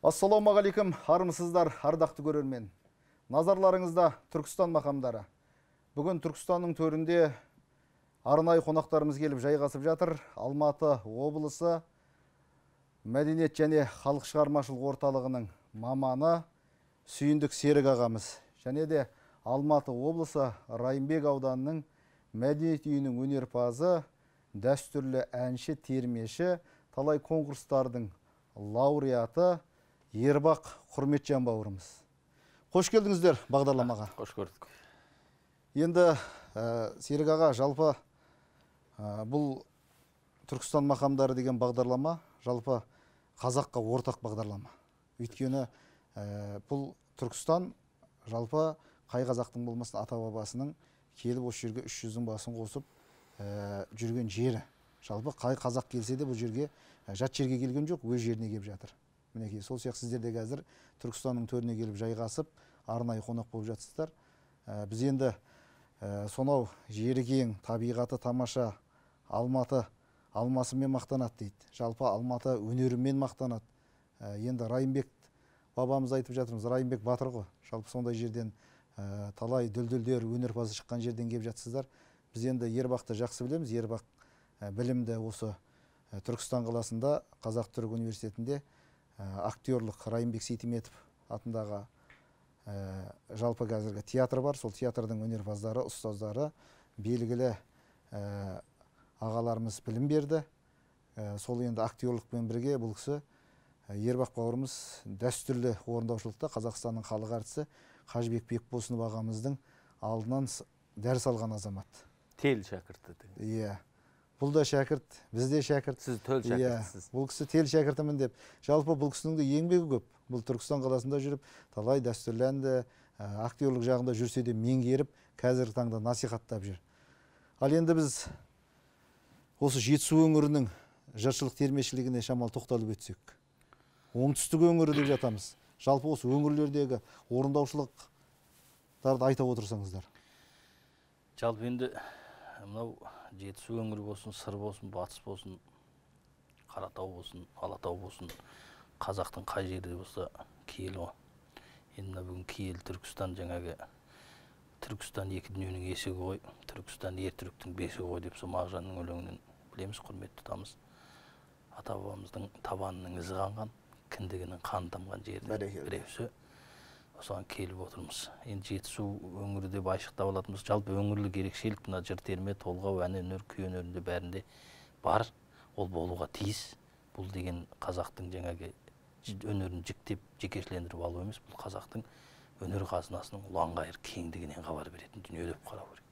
Ассалаумағалейкум, армысыздар, ардақты көрермен. Назарларыңызда Түркістан мақамдары. Бүгін Түркістанның төрінде арнайы қонақтарымыз келіп жайғасып жатыр. Алматы облысы мәдениет және халық шығармашылық орталығының маманы Сүйіндік Серік ағамыз. Және де Алматы облысы Райымбек ауданының мәдениет үйінің өнерпазы, дәстүрлі әнші, термеші, талай конкурстардың лауреаты Ербақ Құрметжан бауырымыз. Қош келдіңіздер бағдарламаға. Қош көрдік. Енді Серік аға, жалпы бұл Түркістан мақамдары деген бағдарлама жалпы қазаққа ортақ бағдарлама. Өйткені бұл Түркістан жалпы қай қазақтың болмасын ата-бабасының келіп осы жерге 300-дің басын қосып жүрген жері. Жалпы қай қазақ келсе де бұл жерге жат жерге келген жоқ, өз жеріне келіп жатыр. Мінекей, сол сияқты сіздер де қазір Түркістанның төріне келіп жайғасып, арнайы қонақ болып жатсыздар. Біз енді сонау жері кең, табиғаты тамаша Алматы алмасымен мақтанады дейді. Жалпы Алматы өнерімен мақтанады. Енді Райымбек бабамыз айтып жатырмыз, Райымбек батыр ғой. Жалпы сондай жерден талай дүлдүлдер, өнерпазы шыққан жерден келіп жатсыздар. Біз енді Ербақты жақсы білеміз. Ербақ білімді осы Түркістан қаласында Қазақ-Түрік университетінде актерлық Райымбек Сейтметов атындағы жалпы қазіргі театр бар. Сол театрдың өнерпаздары, ұстаздары, белгілі ағаларымыз білім берді. Сол енді актерлықпен бірге бұл кісі Ербақ бауырымыз дәстүрлі орындаушылықта Қазақстанның халық әртісі Қажыбек Бекбосынов ағамыздың алдынан дәріс алған азамат. Тел шәкірті. Иә. Бұл да шәкірт, біз де шәкірт. Сіз төл шәкіртсіз. Бұл кісі тел шәкіртімін деп. Жалпы бұл кісінің де еңбегі көп. Бұл Түркістан қаласында жүріп, талай дәстүрлі әнді, актерлік жағында жүрсе де меңгеріп, қазіргі таңда насихаттап жүр. Ал енді біз осы Жетісу өңірінің жыршылық термешілігіне шамалы тоқталып өтсек. Оңтүстік өңірі деп жатамыз. Жалпы осы өңірлердегі орындаушылықтарды айта отырсаңыздар. Жалпы енді мынау Жетісу өңірі болсын, Сыр болсын, Батыс болсын, Қаратау болсын, Алатау болсын, қазақтың қай жерде болса киелі ғой. Енді бүгін киелі Түркістан, жаңағы Түркістан екі дүниенің есігі ғой, Түркістан ер-түріктің бесігі ғой деп сол Мағжанның өлеңінен білеміз, құрметті тұтамыз. Ата-бабамыздың табанының ізі қанған, кіндігінің қан тамған жерде біреусі. Осыған келіп отырмыз. Енді Жетісу өңірі деп айшықтап алатынымыз, жалпы өңірлік ерекшелік мына жыр терме, толғау, ән өнер, күй өнерінде бәрінде бар. Ол болуға тиіс. Бұл деген қазақтың жаңағы өнерін жіктеп, жекешелендіріп алу емес, бұл қазақтың өнер қазынасының ұлан-ғайыр кеңдігінен хабар беретін дүние деп қарау керек.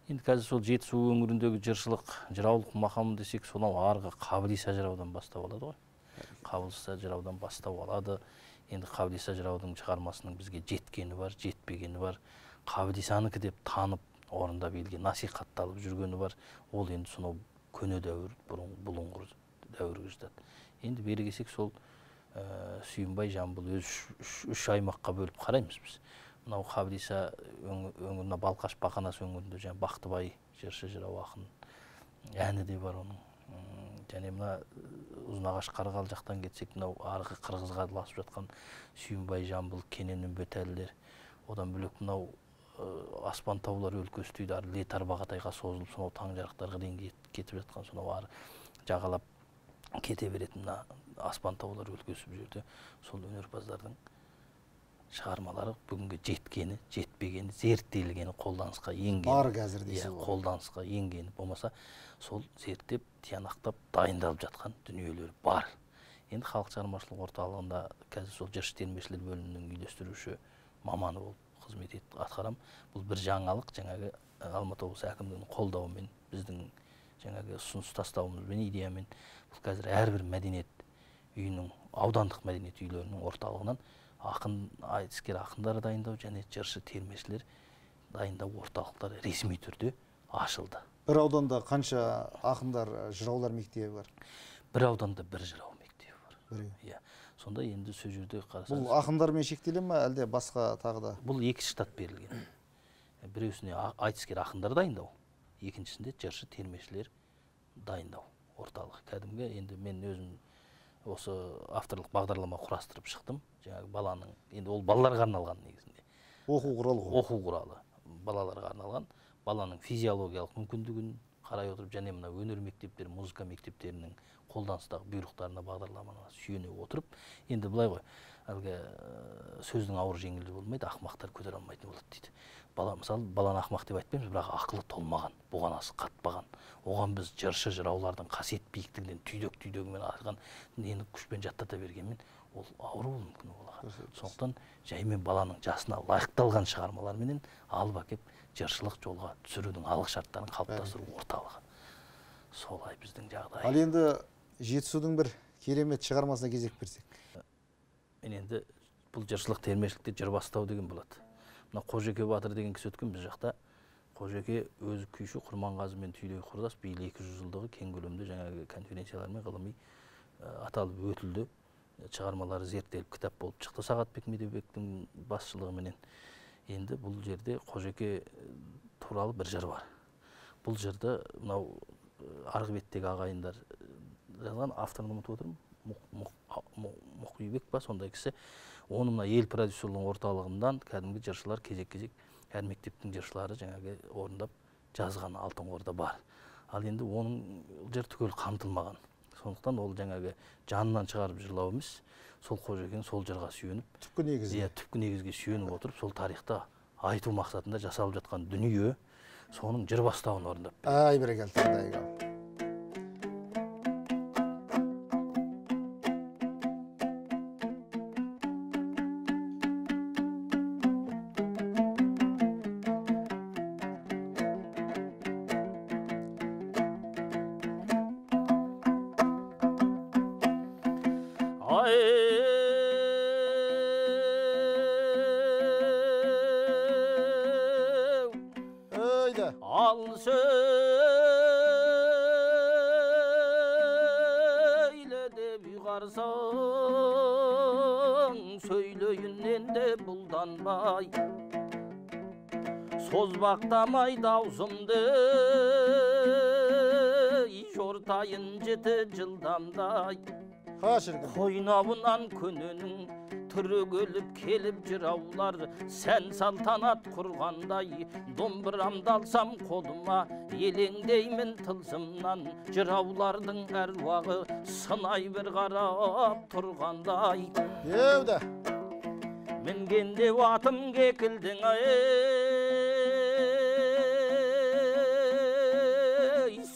Енді қазір сол Жетісу өңіріндегі жыршылық, жыраулық мақамы десек, сонау арғы Қабылиса жыраудан бастау алады ғой. Қабылиса жыраудан бастау алады. Енді Қабылиса жыраудың шығармасының бізге жеткені бар, жетпегені бар. Қабылисаныкі деп танып, орындап елге насихатталып жүргені бар. Ол енді сонау көне дәуір, бұлыңғыр дәуірге жатады. Енді бері келсек, сол Сүйінбай Жамбыл үш аймаққа бөліп қараймыз біз. Мынау Қабылиса өңіріне, Балқаш Бақанас өңірінде жаңа Бақтыбай жыршы, жырау, ақын әні де бар оның. Және мына Ұзынағаш Қарғал жақтан кетсек, мынау арғы Қырғызға ұласып жатқан Сүйінбай Жамбыл, Кенен Үмбетәлілер. Одан бөлек мынау Аспан таулар өлкесі дейді, ары Летар-Бағатайға созылып, сонау Таңжарықтарға дейін кетіп жатқан, сонау ары жағалап кете беретін мына Аспан таулар өлкесі бұл жерде сол өнерпаздардың шығармалары бүгінгі жеткені, жетпегені, зерттелгені, қолданысқа енгені. Бар қазір дейсіз ғой. Қолданысқа енгені болмаса, сол зерттеп, тиянақтап, дайындалып жатқан дүниелер бар. Енді халық шығармашылық орталығында қазір сол жыршы термешілер бөлімінің үйлестіруші маманы болып қызмет атқарам. Бұл бір жаңалық, жаңағы Алматы облысы әкімдігінің қолдауымен, біздің жаңағы ұсыныс тастауымызбен, идеямен, бұл қазір әрбір мәдениет үйінің, аудандық мәдениет үйлерінің орталығынан ақын, айтыскер ақындары дайындау және жыршы термешілер дайындау орталықтары ресми түрде ашылды. Бір ауданда қанша ақындар, жыраулар мектебі бар? Бір ауданда бір жырау мектебі бар. Біреу. Сонда енді сөз жерде қарасаңыз. Бұл ақындармен шектеле ме, әлде басқа тағы да? Бұл екі штат берілген. Біреусіне айтыскер ақындар дайындау, екіншісінде жыршы термешілер дайындау орталық. Кәдімгі енді мен өзім осы авторлық бағдарлама құрастырып шықтым. Жаңағы баланың, енді ол балаларға арналған негізінде. Оқу құралы ғой. Оқу құралы. Балаларға арналған, баланың физиологиялық мүмкіндігін қарай отырып, және мына өнер мектептері, музыка мектептерінің қолданыстағы бұйрықтарына, бағдарламаға сүйене отырып, енді былай ғой, әлгі сөздің ауыр жеңілі болмайды, ақымақтар көтере алмайтын болады дейді. Мысалы, баланы ақымақ деп айтпаймыз, бірақ ақылы толмаған, бұғанасы қатпаған. Оған біз жыршы жыраулардың қасиет биіктігінен түйдек-түйдегімен арған нені күшпен жаттата бергенмен, ол ауыр болуы мүмкін оларға. Сондықтан жаймен баланың жасына лайықталған шығармаларменен алып әкеп жыршылық жолға түсірудің алғы шарттарын қалыптастыру орталығы. Солай біздің жағдай. Ал енді Жетісудың бір керемет шығармасына кезек берсек. Мен енді бұл жыршылық термешілікте жыр бастау деген болады. Мына Қожеке Батыр деген кісі өткен біз жақта. Қожеке өзі күйші, Құрманғазымен түйдей құрдас, биыл 200 жылдығы кең көлемде жаңағы конференциялар мен ғылыми аталып өтілді. Шығармалары зерттеліп кітап болып шықты Сағатбек Медеубектің басшылығыменен. Енді бұл жерде Қожеке туралы бір жыр бар. Бұл жырды мынау арғы беттегі ағайындар жазған, авторын ұмытып отырмын, Мұқибек па, сондай кісі. Оны мына ел продюсерлігінің орталығынан кәдімгі жыршылар кезек-кезек әр мектептің жыршылары жаңағы орындап жазған Алтын Орда бар. Ал енді оның жыр түгел қамтылмаған. Сондықтан ол жаңағы жанынан шығарып жырлау емес, сол Қожекең сол жырға сүйеніп, түпкі негізге. Түпкі негізге сүйеніп отырып, сол тарихта айту мақсатында жасалып жатқан дүние, соның жыр бастауын орындап. Ай, бәрекелді, тыңдайық. Al söyle de büygarsan, söyleyinden de buldanmay. Sozbaktamay davzımdı, iş ortayın jeti жылдамдай. Koynavынан kөнінің түрегеліп келіп жыраулар, сән салтанат құрғандай. Домбырамды алсам қолыма, елеңдеймін тылсымнан. Жыраулардың әруағы сынай бір қарап тұрғандай. Еуді! Мінгенде атым кекілдің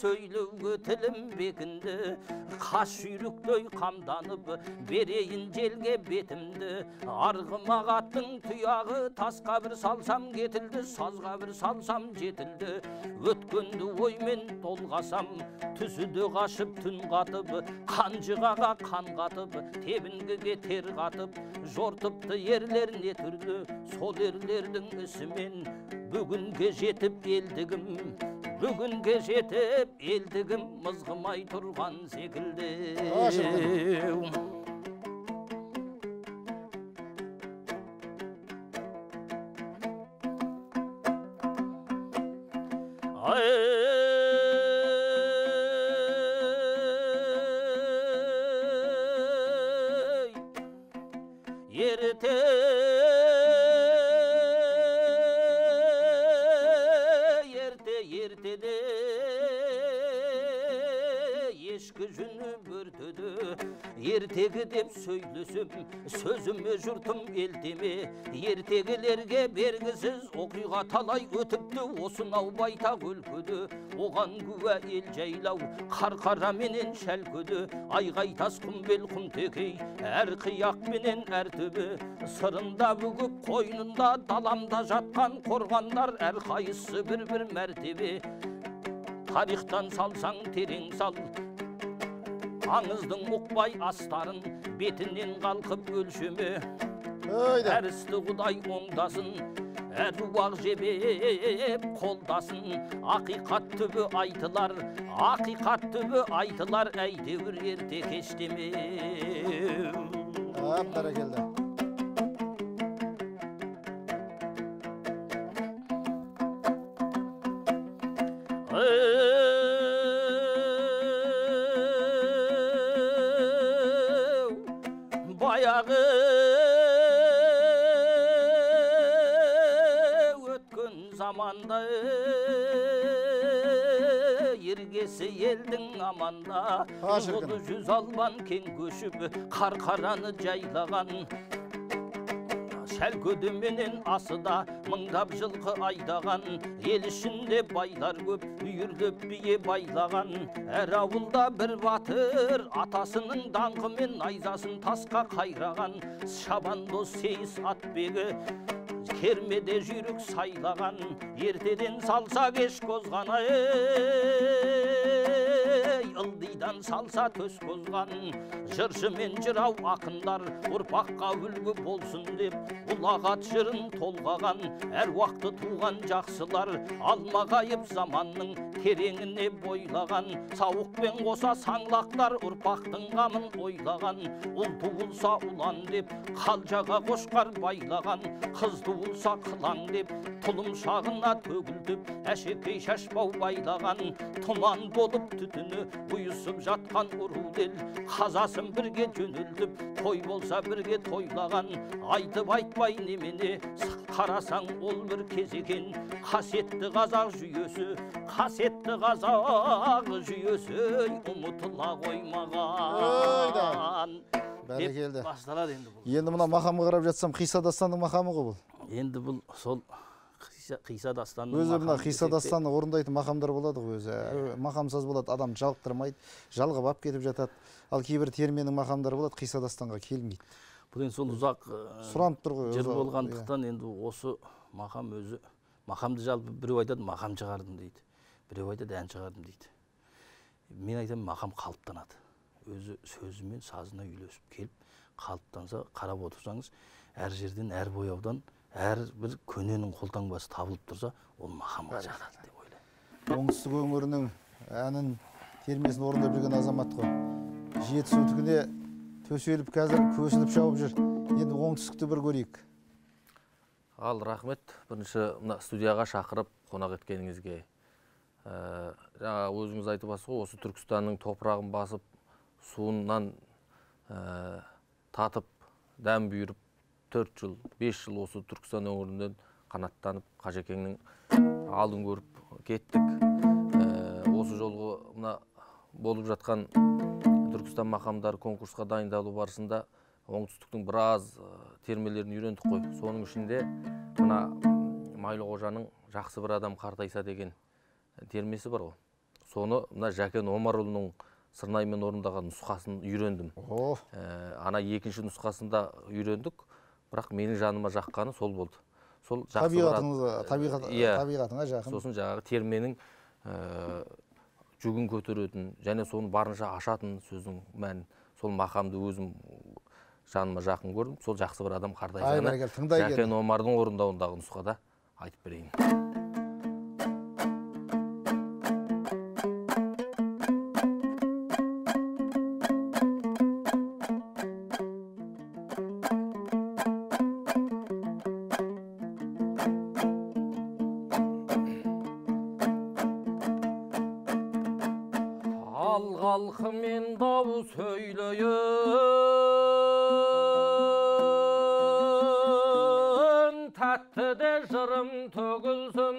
сөйлеуге тілім бекінді, қас жүйріктей қамданып, берейін желге бетімді. Арғыма қаттың тұяғы, тасқа бір салсам кетілді, сазға бір салсам жетілді. Өткенді оймен толғасам, түсіді қашып түн қатып, қанжығаға қан қатып, тебінгіге тер қатып, жортыпты ерлер не түрлі, сол ерлердің ісімен бүгінге жетіп елдігім. Бүгінге жетіп елдігім мызғымай тұрған секілді. Ертеде ешкі жүні бөртеді, ертегі деп сөйлесім, сөзіме жұртым елтеме. Ертегілерге бергісіз оқиға талай өтіпті, осынау байтақ өлкөді. Оған күә ел жайлау, қарқара менен шәлкөді. Айғай тас құмбел құмтекей, әр қияқ менен әр төбі. Сырында бүгіп қойнында даламда жатқан қорғандар, әр қайысы бір-бір мәртебе. Тарихтан салсаң терең сал, аңыздың ұқпай астарын, бетінен қалқып өлшеме. Әр істі Құдай оңдасын, әруақ жебеп қолдасын. Ақиқат түбі айтылар, ақиқат түбі айтылар, әйтеуір ерте кештеме. Бәрекелді. дағы өткен заманда ергесі елдің аманда ұлы жүз албан кең көшіп қарқараны жайлаған шәлкөдеменен асыда мыңдап жылқы айдаған ел ішінде байлар көп үйірлеп бие байлаған әр ауылда бір батыр атасының даңқымен найзасын тасқа қайраған шабандоз сейіс атбегі кермеде жүйрік сайлаған ертеден салса кеш қозған ылдидан салса төс қозған жыршы мен жырау ақындар ұрпаққа үлгі болсын деп ұлағат жырын толғаған әр уақыты туған жақсылар алмағайып заманның тереңіне бойлаған сауықпен қоса саңлақтар ұрпақтың қамын ойлаған ұл туылса ұлан деп қалжаға қошқар байлаған қыз туылса қылаң деп тұлымшағына төгілтіп әшекей шашбау байлаған тұман болып түтіні ұйысып жатқан ұрыл ел қазасын бірге жөнелтіп той болса бірге тойлаған айтып айтпай немене қарасаң ол бір кез екен қасиетті қазақ жүйесі қасиетті қазақ жүйесі ұмытыла қоймаған бәрекелді. Басталады енді бұл. Енді мына мақамға қарап жатсам, қисса дастанның мақамы ғой бұл. Енді бұл сол қисса дастанның өзі мына қисса дастанны орындайтын мақамдар болады ғой өзі. Мақамсыз болады, адам жалықтырмайды, жалғап ап кетіп жатады. Ал кейбір терменің мақамдары болады, қисса дастанға келмейді. Бұл енді сол ұзақ сұранып тұр ғой. жыр болғандықтан енді осы мақам өзі, мақамды жалпы біреу айтады, мақам шығардым дейді. Біреу айтады, ән шығардым дейді. Мен айтамын, мақам қалыптанады. Өзі сөзімен сазына үйлесіп келіп, қалыптанса, қарап отырсаңыз, әр жерден, әр бояудан, әр бір көненің қолтаңбасы табылып тұрса, ол мақамға жатады деп ойлаймын. Оңтүстік өңірінің әнін, термесін орындап жүрген азамат қой. Жетісудікіне төселіп, қазір көсіліп шауып жүр. Енді оңтүстікті бір көрейік. Ал рахмет, бірінші студияға шақырып қонақ еткеніңізге. Өзіңіз айтып басыз ғой, осы Түркістанның топырағын басып, суынан татып, дәм бүйіріп, 4 жыл, 5 жыл осы Түркістан өңірінен қанаттанып, Қажекеңнің алдын көріп кеттік. Осы жолғы болып жатқан Түркістан мақамдары конкурсқа дайындалу барысында оңтүстіктің біраз термелерін үйрендік қой. Соның ішінде мына Майлы Қожаның жақсы бір адам қартайса деген термесі бар ғой. Соны мына Жәкен Омарұлының Сырнаймен орындаған нұсқасын үйрендім. Ана екінші нұсқасында үйрендік, бірақ менің жаныма жаққаны сол болды. Сол табиғатыңа жақын. Сосын жаңағы терменің жүгін көтеретін, және соны барынша ашатын сөздің мәнін, сол мақамды өзім жаныма жақын көрдім. Сол жақсы бір адам қартайсаны Жәкен Омардың орындауындағы нұсқада айтып берейін. Халқымен дау сөйлейін, тәтті де жырым төгілсін,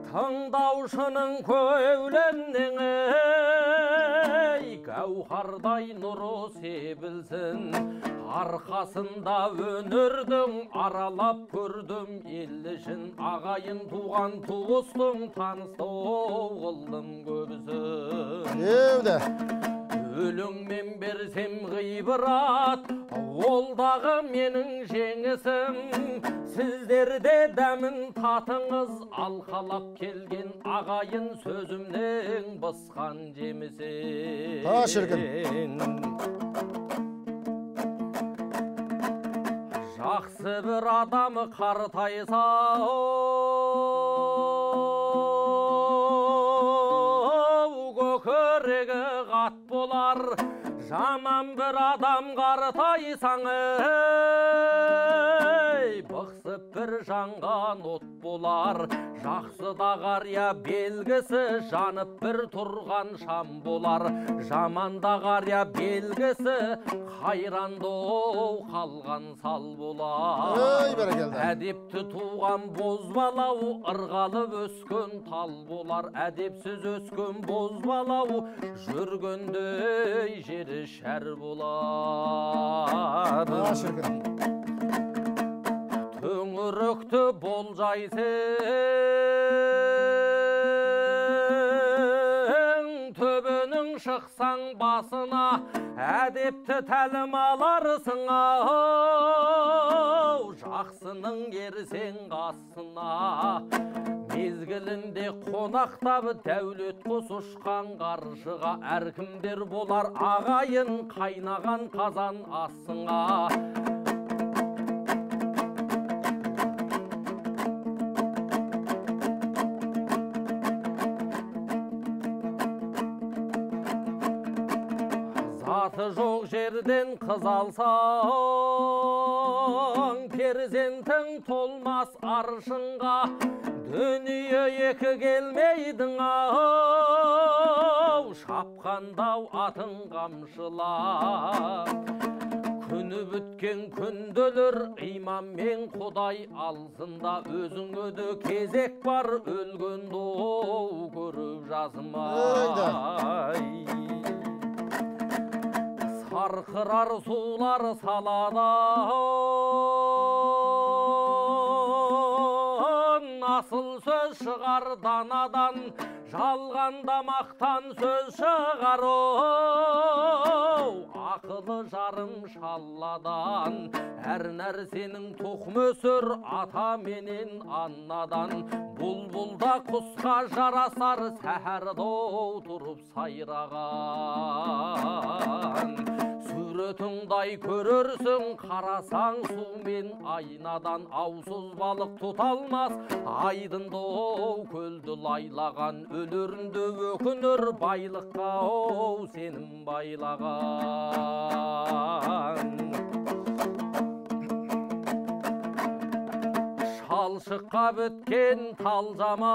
тыңдаушының көйленнен гәуһардай нұры себілсін. Арқасында өнердің аралап көрдім, ел ішін ағайын туған туыстың таныстау қылдым көбісін. Өліңмен берсем ғибрат, ол дағы менің жеңісім. Сіздерде дәмін татыңыз, алқалап келген ағайын сөзімнен бысқан жемісін. Жақсы бір адамы қартайса, көкірегі қат болар. Жаман бір адам қартайсаң, бықсып бір жанған от болар. Жақсыда қария белгісі жанып бір тұрған шам болар. Жаманда қария белгісі қайрандау қалған сал болар. Ой, бәрекелді. Әдепті туған бозбалау ырғалып өскен тал болар. Әдепсіз өскен бозбалау жүргендей жері шәр болар. Шіркін. Төңіректі болжайсың, төбенің шықсаң басына, әдепті тәлім аларсың ау, жақсының ерсең қасына. Мезгілінде қонақтап дәулет құс ұшқан қаршыға, әркімдер болар ағайын қайнаған қазан асыңа. Заты жоқ жерден қыз алсаң, перзентің толмас аршынға, дүние екі келмейдің ау, шапқандау атың қамшыла. Күні бүткен күнделер имам мен Құдай алсында, өзіңе де кезек бар өлгенді көріп жазмай. Сарқырар сулар саладан, асыл сөз шығар данадан, жалғанда мақтан сөз шығар ақылы жарым шалладан. Әр нәрсенің тұқымы өсер ата менен аннадан, бұлбұлда құсқа жарасар сәхәрде отырып сайраған. Суретіңдай көрерсің қарасаң сумен айнадан, аусыз балық тұталмас айдында көлді лайлаған. Өлерінде өкінер байлыққа сенім байлаған. Шалшыққа біткен тал жаман,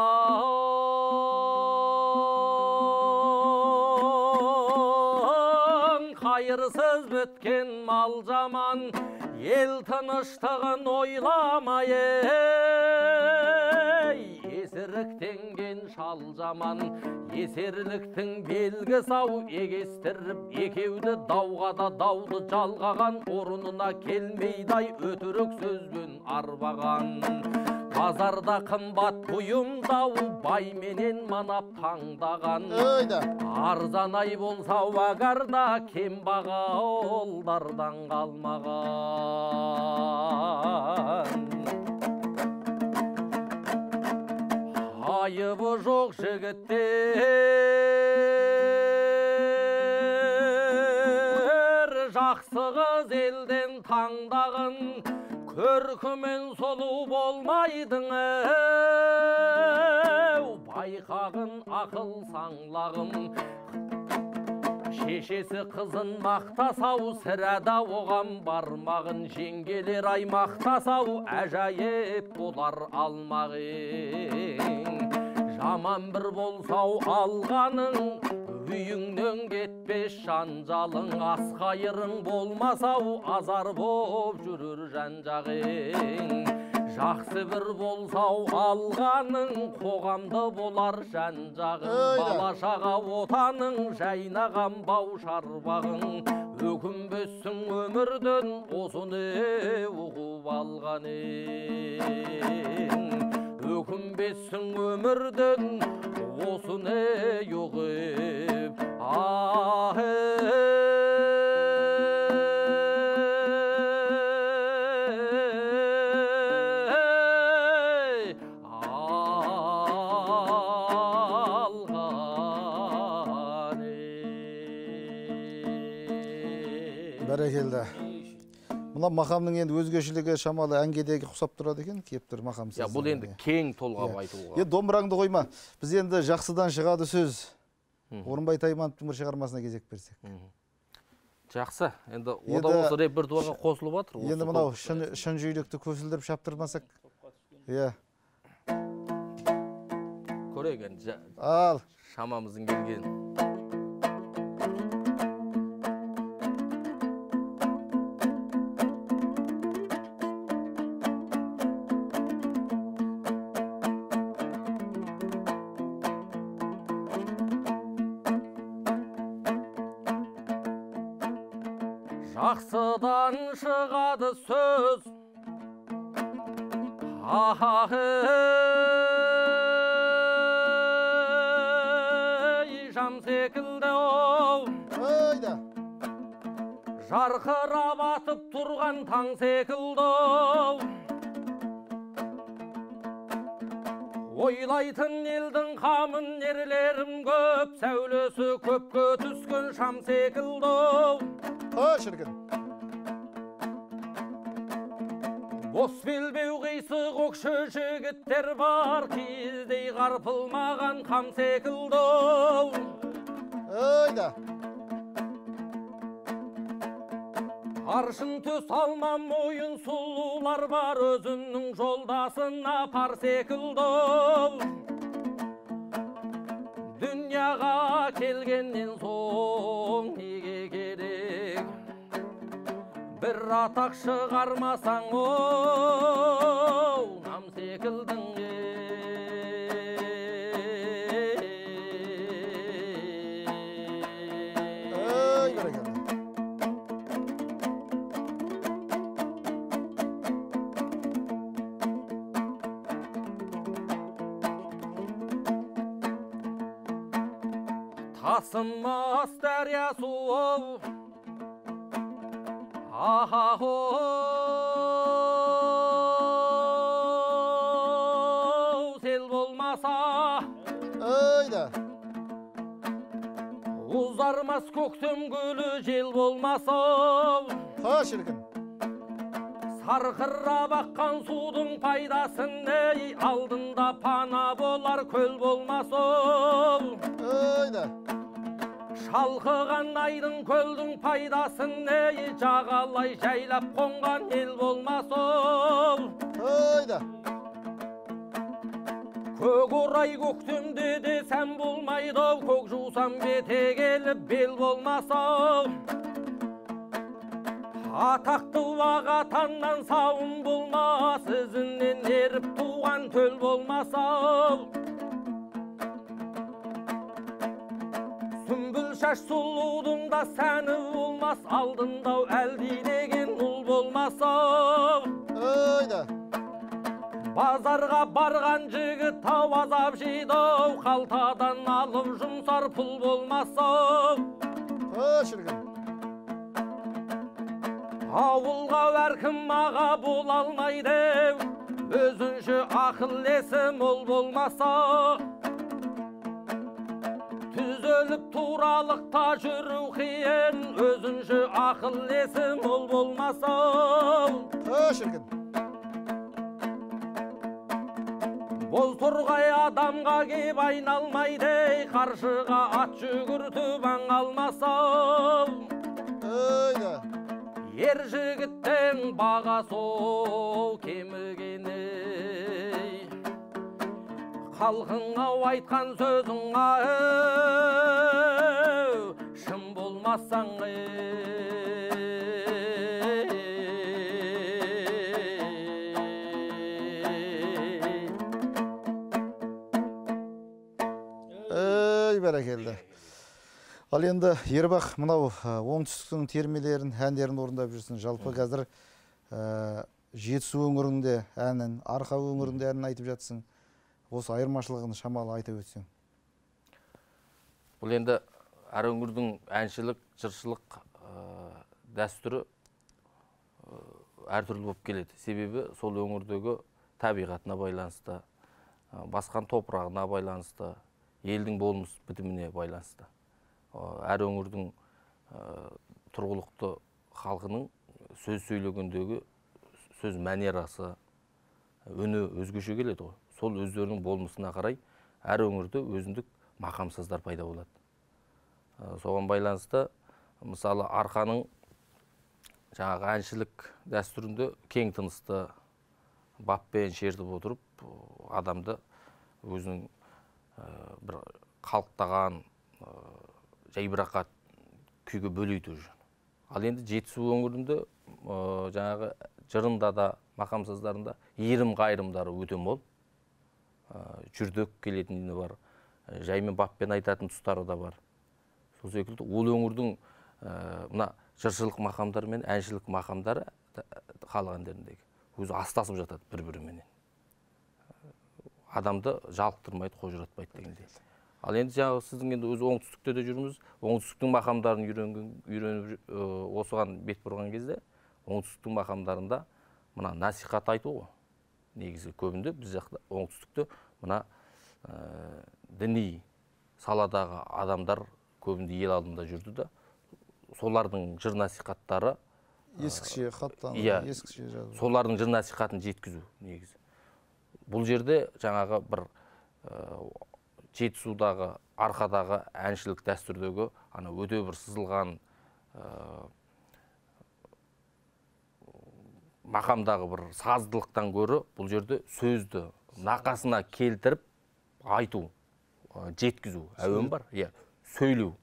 қайырсыз біткен мал жаман, ел тыныштығын ойламай, есіріктенген шал жаман. Есерліктің белгі сау егестіріп, екеуді дауға да дауды жалғаған, орнына келмейдай өтірік сөзбен арбаған. Базарда қымбат бұйымдау бай менен манап таңдаған, арзанай болса уағарда кембағалдардан қалмаған. Айыбы жоқ жігіттер, жақсы қыз елден таңдағын, көркімен солу болмайдың байқағын ақыл саңлағым. Шешесі қызын мақтасау, сірәда оған бармағын, жеңгелер ай мақтасау, әжайып болар алмағың. Жаман бір болсау алғаның, үйіңнен кетпес жанжалың, асқайырың болмасау, азар боп жүрір жанжағың. Жақсы бір болсау алғаның, қоғамды болар жан-жағың, балашаға отаның, жайнаған бау шарбағың. Өкінбессің өмірден, осыны ұғып алғаның. Өкінбессің өмірден, осыны ұғып Бәрекелді. Мына мақамның енді өзгешілігі шамалы әнгедегі құсап тұрады екен, кептір мақам сіз. Бұл енді кең толғап айтуға. Енді домбыраңды қойма. Біз енді жақсыдан шығады сөз. Орынбай Таймановтың бір шығармасына кезек берсек. Жақсы. Енді ода осы репертуарға қосылып жатыр. Енді мынау шын жүйректі көсілдіріп шаптырмасақ. Иә. Көрейік енді. Ал. Шамамыздың келген. Жақсыдан шығады сөз, жам секілді оу, жарқырап атып тұрған таң секілді оу. Ойлайтын елдің қамын ерлерім көп, сәулесі көпке түскен шам секілді оу. Шіркін. Бос белбеу қисық өкші жігіттер бар, киіздей қарпылмаған қам секілді оу. Ойда. Аршын төс алмам мойын сұлулар бар, өзінің жолдасына пар секілді оу. Дүнияға келгеннен соң неге керек? Бір атақ шығармасаң оу, нам секілдің тасымас дәриясы оу, сел болмаса, ұзармас көктем гүлі жел болмаса, Шіркін. сарқырап аққан судың пайдасын ей, алдында пана болар көл болмаса, шалқыған айдың көлдің пайдасын ей, жағалай жайлап қонған ел болмаса, көк орай көктемде де сән болмайды, көк жусам бете келіп бел болмаса, атақты ағатаннан сауын болмас, ізінен еріп туған төл болмаса, сүмбіл шаш сұлудың да сәні болмас, алдында әлдилеген ұл болмаса, базарға барған жігіт тау азап жейді, қалтадан алып жұмсар пұл болмаса, ауылға әркім аға бола алмайды, өзінше ақыл есі мол болмаса, түзеліп туралықта жүру қиын, өзінше ақыл есі мол болмаса, боз торғай адамға кеп айналмайды, қаршыға ат жүгіртіп аң алмаса, ер жігіттің бағасы кемігені, халқыңа айтқан сөзің шын болмасаң бәрекелді. Ал енді Ербақ мынау оңтүстіктің термелерін, әндерін орындап жүрсің. Жалпы қазір Жетісу өңірінде әнін, Арқа өңірінде әнін айтып жатсың. Осы айырмашылығын шамалы айта өтсең. Бұл енді әр өңірдің әншілік, жыршылық дәстүрі әртүрлі болып келеді. Себебі сол өңірдегі табиғатына байланысты, басқан топырағына байланысты, елдің болмыс бітіміне байланысты. Әр өңірдің тұрғылықты халқының сөз сөйлегендегі сөз мәнерасы, үні өзгеше келеді ғой. Сол өздерінің болмысына қарай әр өңірде өзіндік мақамсыздар пайда болады. Соған байланысты мысалы арқаның жаңағы әншілік дәстүрінде кең тынысты баппен шертіп отырып адамды өзінің бір қалықтаған жайбырақат күйге бөлейді уже. Ал енді Жетісу өңірінде жаңағы жырында да мақамсыздарында иірім қайырымдары өте мол. Жүрдек келетіні бар, жаймен баппен айтатын тұстары да бар. Сол секілді ол өңірдің мына жыршылық мақамдары мен әншілік мақамдары халық әндеріндегі өзі астасып жатады бір-біріменен. Адамды жалықтырмайды, қожыратпайды дегендей. Ал енді жаңағы сіздің енді өзі оңтүстікте де жүрміз, оңтүстіктің мақамдарын үйреніп осыған бет бұрған кезде, оңтүстіктің мақамдарында мына насихат айту ғой. Негізі көбінде біз жақта оңтүстікте мына діни саладағы адамдар көбінде ел алдында жүрді да, солардың жыр насихаттары ескіше хаттан, ескіше жазу. Солардың жыр насихатын жеткізу негізі. Бұл жерде жаңағы бір Жетісудағы, арқадағы әншілік дәстүрдегі ана өте бір сызылған мақамдағы бір саздылықтан көрі бұл жерде сөзді нақасына келтіріп айту, жеткізу әуен бар, сөйлеу.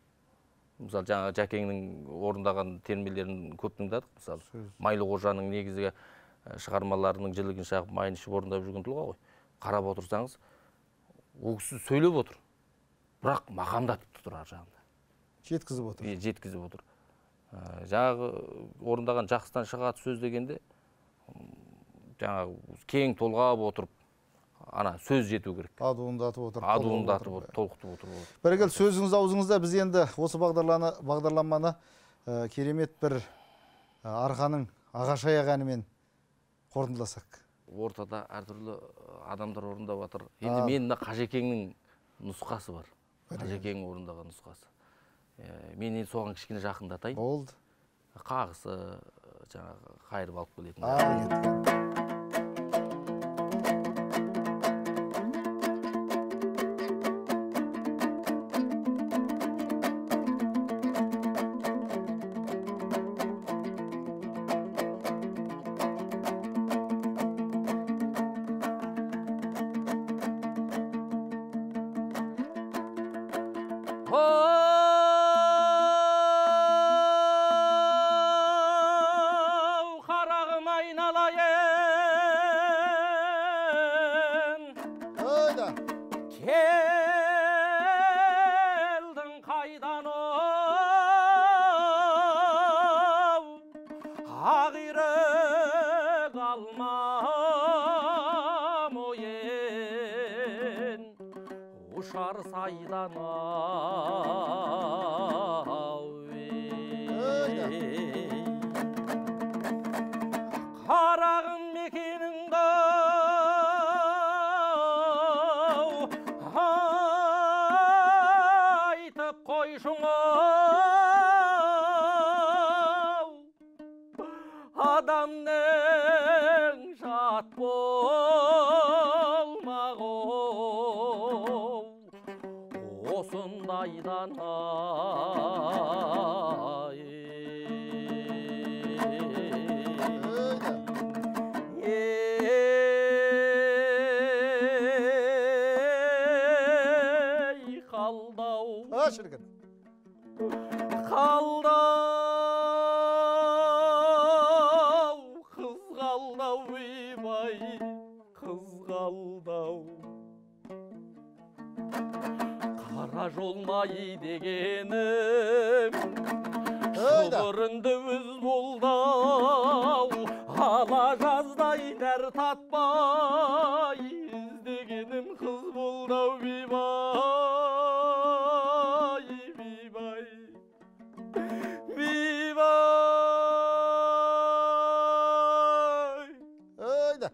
Мысалы жаңа Жәкеңнің орындаған термелерін көп тыңдадық. Мысалы Майлы Қожаның негізгі шығармаларының жілігін шағып майын ішіп орындап жүрген тұлға ғой. Қарап отырсаңыз, ол кісі сөйлеп отыр, бірақ мақамдатып тұр ар жағында. Жеткізіп отыр. Жеткізіп отыр. Жаңағы орындаған жақсыдан шығады сөз дегенде, жаңағы кең толғап отырып, ана сөз жету керек. Адуындатып отыр. Адуындатып отыр, толқытып отыр. Бәрекелді, сөзіңіз аузыңызда. Біз енді осы бағдарламаны керемет бір арқаның ағаш аяқ әнімен қорытындыласақ. Ортада әртүрлі адамдар орындап жатыр. Енді мен Қажекеңнің нұсқасы бар. Қажекеңнің орындаған нұсқасы. Мен соған кішкене жақындатайын. Болды. Қағысы жаңағы қайырып алып келетін. Жолмай дегенім шұбырынды өз болдау, ала жаздай нәр татпай іздегенім қыз болдау. Бейбай, бейбай, бейбай. Ойда.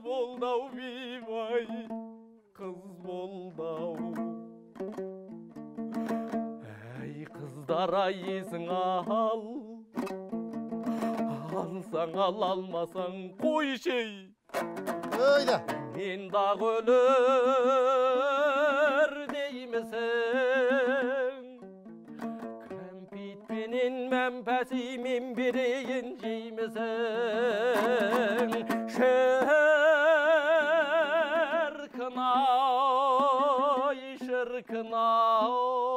Болдау бейбай, қыз болдау. Әй қыздар ай есің ал, алсаң ал, алмасаң қойшей. Ойда. Мен дағы өлер жеймісің? Кәмпитпенен мәмпәсімен берейін жеймісің? Шіркін ай,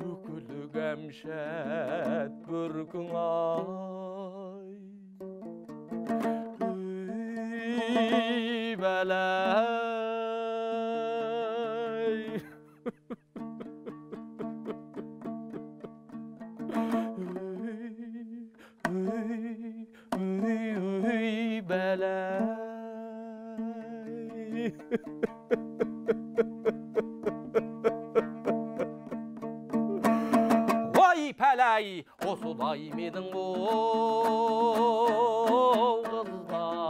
үкілі кәмшәт бүркін ай, үй бәләй. Үй бәләй. Ой пәләй, осылай менің ол қыздар.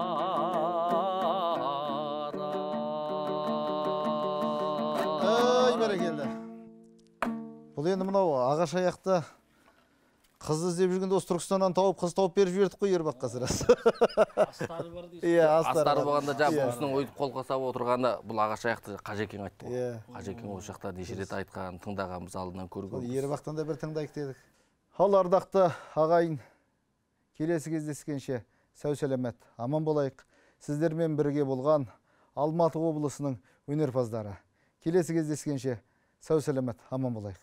Ай, бәрекелді. Бұл енді мынау ағаш аяқты қыз іздеп жүргенде осы Түркістаннан тауып, қыз тауып беріп жібердік қой Ербаққа сірәс. Астары бар дейсіз. Иә, Астары болғанда жаңа Иә. бұл кісінің ойып қолқа сап отырғанда бұл ағаш аяқты Қажекең айтты ғой. Иә. Қажекең осы жақта неше рет айтқан, тыңдағанбыз, алдынан Сол көргенбіз. Ербақтан да бір тыңдайық дедік. Ал ардақты ағайын, келесі кездескенше сау сәлемет, аман болайық. Сіздермен бірге болған Алматы облысының өнерпаздары. Келесі кездескенше сау сәлемет, аман болайық.